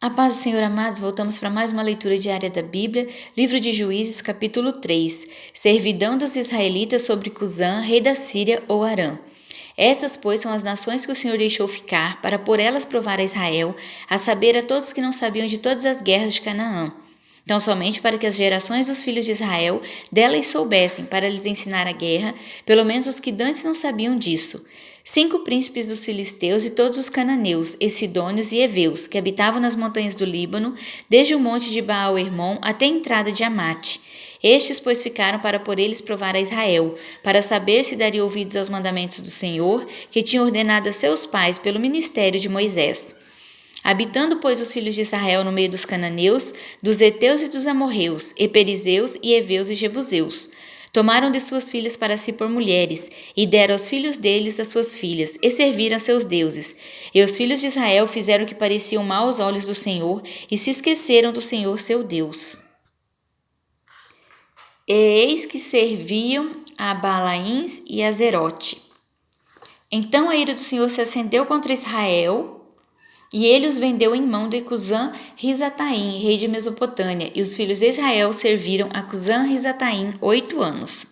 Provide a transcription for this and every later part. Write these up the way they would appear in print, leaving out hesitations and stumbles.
A paz do Senhor, amados, voltamos para mais uma leitura diária da Bíblia, livro de Juízes, capítulo 3, servidão dos israelitas sobre Cusã, rei da Síria ou Arã. Estas, pois, são as nações que o Senhor deixou ficar, para por elas provar a Israel, a saber a todos que não sabiam de todas as guerras de Canaã. Então, somente para que as gerações dos filhos de Israel delas soubessem, para lhes ensinar a guerra, pelo menos os que dantes não sabiam disso. 5 príncipes dos filisteus e todos os cananeus, e sidônios e heveus, que habitavam nas montanhas do Líbano, desde o monte de Baal-Hermon até a entrada de Amate. Estes, pois, ficaram para por eles provar a Israel, para saber se daria ouvidos aos mandamentos do Senhor, que tinha ordenado a seus pais pelo ministério de Moisés. Habitando, pois, os filhos de Israel no meio dos cananeus, dos heteus e dos amorreus, e perizeus e heveus e jebuseus. Tomaram de suas filhas para si por mulheres, e deram aos filhos deles as suas filhas, e serviram a seus deuses. E os filhos de Israel fizeram o que parecia mal aos olhos do Senhor, e se esqueceram do Senhor seu Deus. E eis que serviam a Balaíns e a Zerote. Então a ira do Senhor se acendeu contra Israel, e ele os vendeu em mão de Cusã-Risataim, rei de Mesopotâmia, e os filhos de Israel serviram a Cusã-Risataim 8 anos.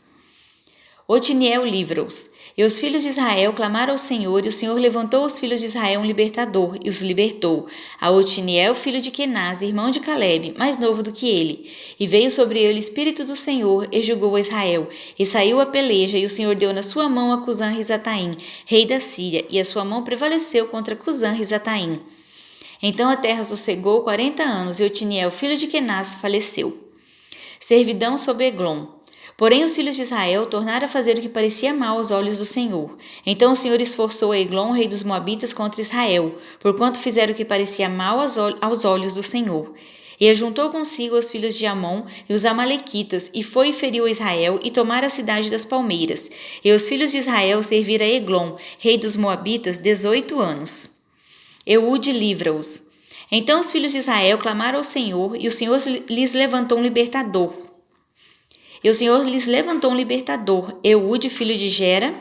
Otiniel livra-os. E os filhos de Israel clamaram ao Senhor, e o Senhor levantou aos filhos de Israel um libertador, e os libertou. A Otiniel, filho de Kenaz, irmão de Calebe, mais novo do que ele. E veio sobre ele o Espírito do Senhor, e julgou a Israel. E saiu a peleja, e o Senhor deu na sua mão a Cusã-Risataim, rei da Síria, e a sua mão prevaleceu contra Cusã-Risataim. Então a terra sossegou 40 anos, e Otiniel, filho de Kenaz, faleceu. Servidão sob Eglon. Porém, os filhos de Israel tornaram a fazer o que parecia mal aos olhos do Senhor. Então o Senhor esforçou a Eglon, rei dos Moabitas, contra Israel, porquanto fizeram o que parecia mal aos olhos do Senhor. E ajuntou consigo os filhos de Amon e os amalequitas, e foi e feriu a Israel, e tomaram a cidade das palmeiras. E os filhos de Israel serviram a Eglon, rei dos Moabitas, 18 anos. Eude livra-os. Então os filhos de Israel clamaram ao Senhor, e o Senhor lhes levantou um libertador. Eude, filho de Gera.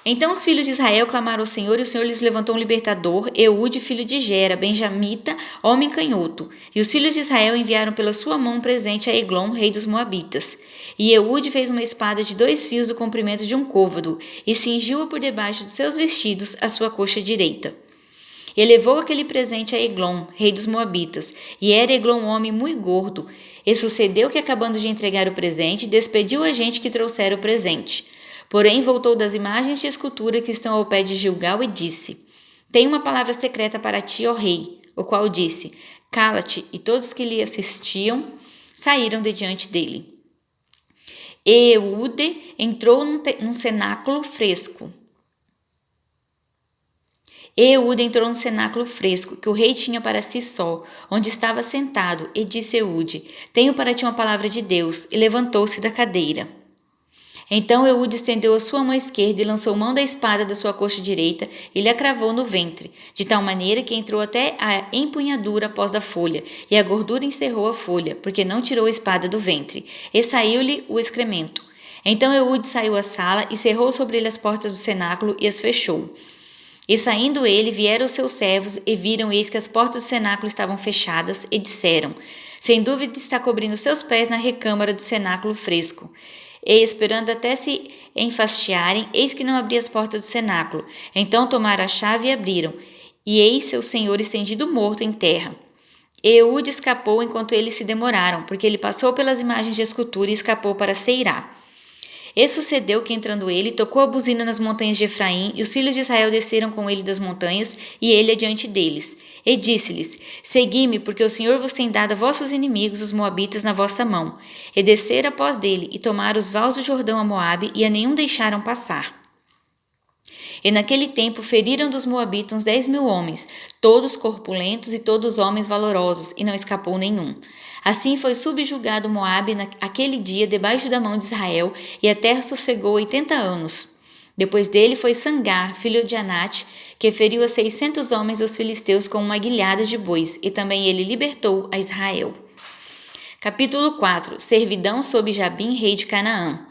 Então os filhos de Israel clamaram ao Senhor, e o Senhor lhes levantou um libertador, Eude, filho de Gera, benjamita, homem canhoto. E os filhos de Israel enviaram pela sua mão um presente a Eglon, rei dos Moabitas. E Eude fez uma espada de 2 fios do comprimento de um côvado, e cingiu-a por debaixo dos seus vestidos à sua coxa direita. E levou aquele presente a Eglon, rei dos Moabitas, e era Eglon um homem muito gordo. E sucedeu que, acabando de entregar o presente, despediu a gente que trouxera o presente. Porém, voltou das imagens de escultura que estão ao pé de Gilgal e disse: Tenho uma palavra secreta para ti, ó rei. O qual disse: Cala-te, e todos que lhe assistiam saíram de diante dele. E Eude entrou num cenáculo fresco. Eude entrou no cenáculo fresco, que o rei tinha para si só, onde estava sentado, e disse Eude: Tenho para ti uma palavra de Deus, e levantou-se da cadeira. Então Eude estendeu a sua mão esquerda e lançou mão da espada da sua coxa direita e lhe a cravou no ventre, de tal maneira que entrou até a empunhadura após a folha, e a gordura encerrou a folha, porque não tirou a espada do ventre, e saiu-lhe o excremento. Então Eude saiu à sala e cerrou sobre ele as portas do cenáculo e as fechou. E saindo ele, vieram os seus servos e viram, eis que as portas do cenáculo estavam fechadas, e disseram: Sem dúvida está cobrindo seus pés na recâmara do cenáculo fresco. E esperando até se enfastiarem, eis que não abria as portas do cenáculo. Então tomaram a chave e abriram, e eis seu senhor estendido morto em terra. E Eude escapou enquanto eles se demoraram, porque ele passou pelas imagens de escultura e escapou para Seirá. E sucedeu que, entrando ele, tocou a buzina nas montanhas de Efraim, e os filhos de Israel desceram com ele das montanhas, e ele adiante deles. E disse-lhes: Segui-me, porque o Senhor vos tem dado a vossos inimigos, os moabitas, na vossa mão. E desceram após dele, e tomaram os vales do Jordão a Moabe, e a nenhum deixaram passar. E naquele tempo feriram dos moabitas 10.000 homens, todos corpulentos e todos homens valorosos, e não escapou nenhum. Assim foi subjugado Moabe naquele dia debaixo da mão de Israel, e a terra sossegou 80 anos. Depois dele foi Sangar, filho de Anate, que feriu a 600 homens dos filisteus com uma guilhada de bois, e também ele libertou a Israel. Capítulo 4. Servidão sob Jabim, rei de Canaã.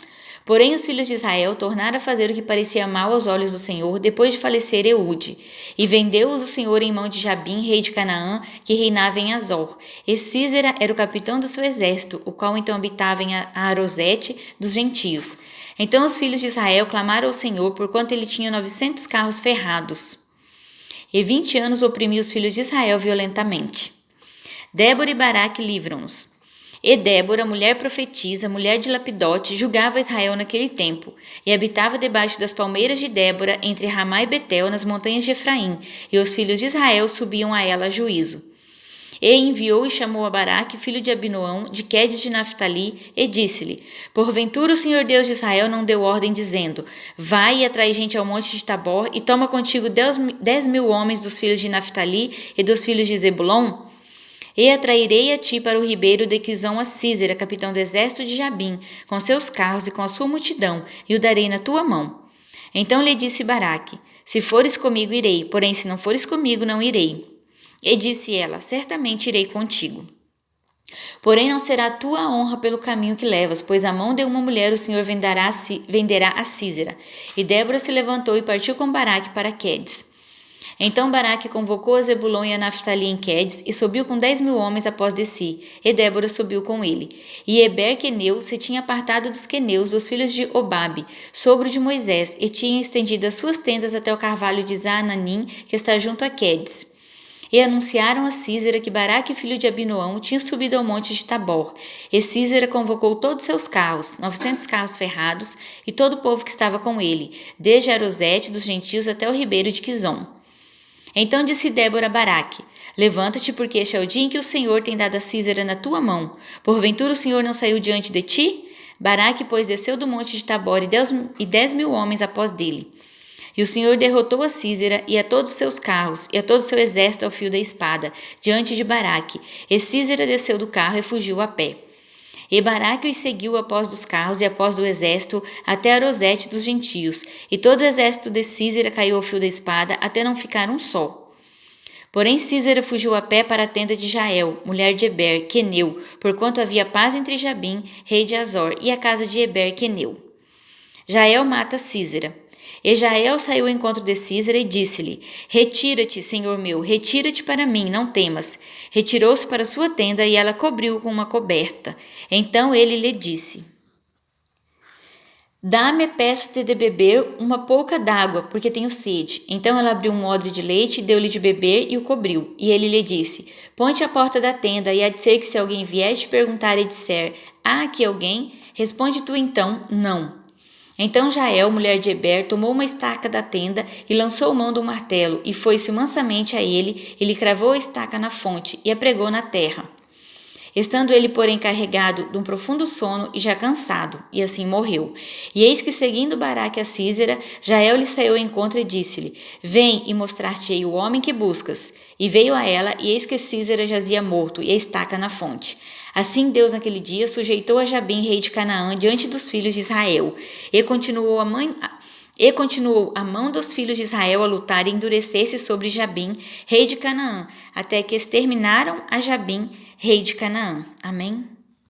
Porém, os filhos de Israel tornaram a fazer o que parecia mal aos olhos do Senhor, depois de falecer Eude. E vendeu-os o Senhor em mão de Jabim, rei de Canaã, que reinava em Azor. E Sísera era o capitão do seu exército, o qual então habitava em Arosete dos gentios. Então os filhos de Israel clamaram ao Senhor, porquanto ele tinha 900 carros ferrados. E 20 anos oprimiu os filhos de Israel violentamente. Débora e Baraque livram-nos. E Débora, mulher profetisa, mulher de Lapidote, julgava Israel naquele tempo, e habitava debaixo das palmeiras de Débora, entre Ramá e Betel, nas montanhas de Efraim, e os filhos de Israel subiam a ela a juízo. E enviou e chamou a Baraque, filho de Abinoão, de Quedes de Naphtali, e disse-lhe: Porventura o Senhor Deus de Israel não deu ordem, dizendo: Vai e atrai gente ao monte de Tabor, e toma contigo 10.000 homens dos filhos de Naphtali e dos filhos de Zebulon? E atrairei a ti para o ribeiro de Quizon a Sísera, capitão do exército de Jabim, com seus carros e com a sua multidão, e o darei na tua mão. Então lhe disse Baraque: Se fores comigo, irei, porém se não fores comigo, não irei. E disse ela: Certamente irei contigo. Porém não será tua honra pelo caminho que levas, pois a mão de uma mulher o Senhor venderá a Sísera. E Débora se levantou e partiu com Baraque para Quedes. Então Baraque convocou a Zebulon e a Naphtali em Quedes e subiu com 10.000 homens após de si, e Débora subiu com ele. E Eber queneu se tinha apartado dos queneus, dos filhos de Obabe, sogro de Moisés, e tinha estendido as suas tendas até o carvalho de Zaananim, que está junto a Quedes. E anunciaram a Sísera que Baraque, filho de Abinoão, tinha subido ao monte de Tabor. E Sísera convocou todos seus carros, 900 carros ferrados, e todo o povo que estava com ele, desde Arosete dos gentios até o ribeiro de Quizon. Então disse Débora a Baraque: Levanta-te, porque este é o dia em que o Senhor tem dado a Sísera na tua mão. Porventura o Senhor não saiu diante de ti? Baraque, pois, desceu do monte de Tabor e 10.000 homens após dele. E o Senhor derrotou a Sísera e a todos os seus carros e a todo o seu exército ao fio da espada, diante de Baraque. E Sísera desceu do carro e fugiu a pé. E Baraque os seguiu após dos carros e após do exército até Arosete dos gentios, e todo o exército de Sísera caiu ao fio da espada até não ficar um só. Porém Sísera fugiu a pé para a tenda de Jael, mulher de Eber, queneu, porquanto havia paz entre Jabim, rei de Azor, e a casa de Eber, queneu. Jael mata Sísera. E Jael saiu ao encontro de Sísera e disse-lhe: Retira-te, senhor meu, retira-te para mim, não temas. Retirou-se para sua tenda e ela cobriu-o com uma coberta. Então ele lhe disse: Dá-me, peço-te de beber uma pouca d'água, porque tenho sede. Então ela abriu um odre de leite, deu-lhe de beber e o cobriu. E ele lhe disse: Põe-te à porta da tenda, e há de ser que se alguém vier te perguntar e disser: Há aqui alguém? Responde tu então: Não. Então Jael, mulher de Eber, tomou uma estaca da tenda e lançou mão do martelo, e foi-se mansamente a ele, e lhe cravou a estaca na fonte, e a pregou na terra. Estando ele, porém, carregado de um profundo sono e já cansado, e assim morreu. E eis que, seguindo Baraque a Sísera, Jael lhe saiu ao encontro e disse-lhe: Vem e mostrar-te-ei o homem que buscas. E veio a ela, e eis que Sísera jazia morto, e a estaca na fonte. Assim Deus naquele dia sujeitou a Jabim, rei de Canaã, diante dos filhos de Israel. E continuou a mão dos filhos de Israel a lutar e endurecer-se sobre Jabim, rei de Canaã, até que exterminaram a Jabim, rei de Canaã. Amém?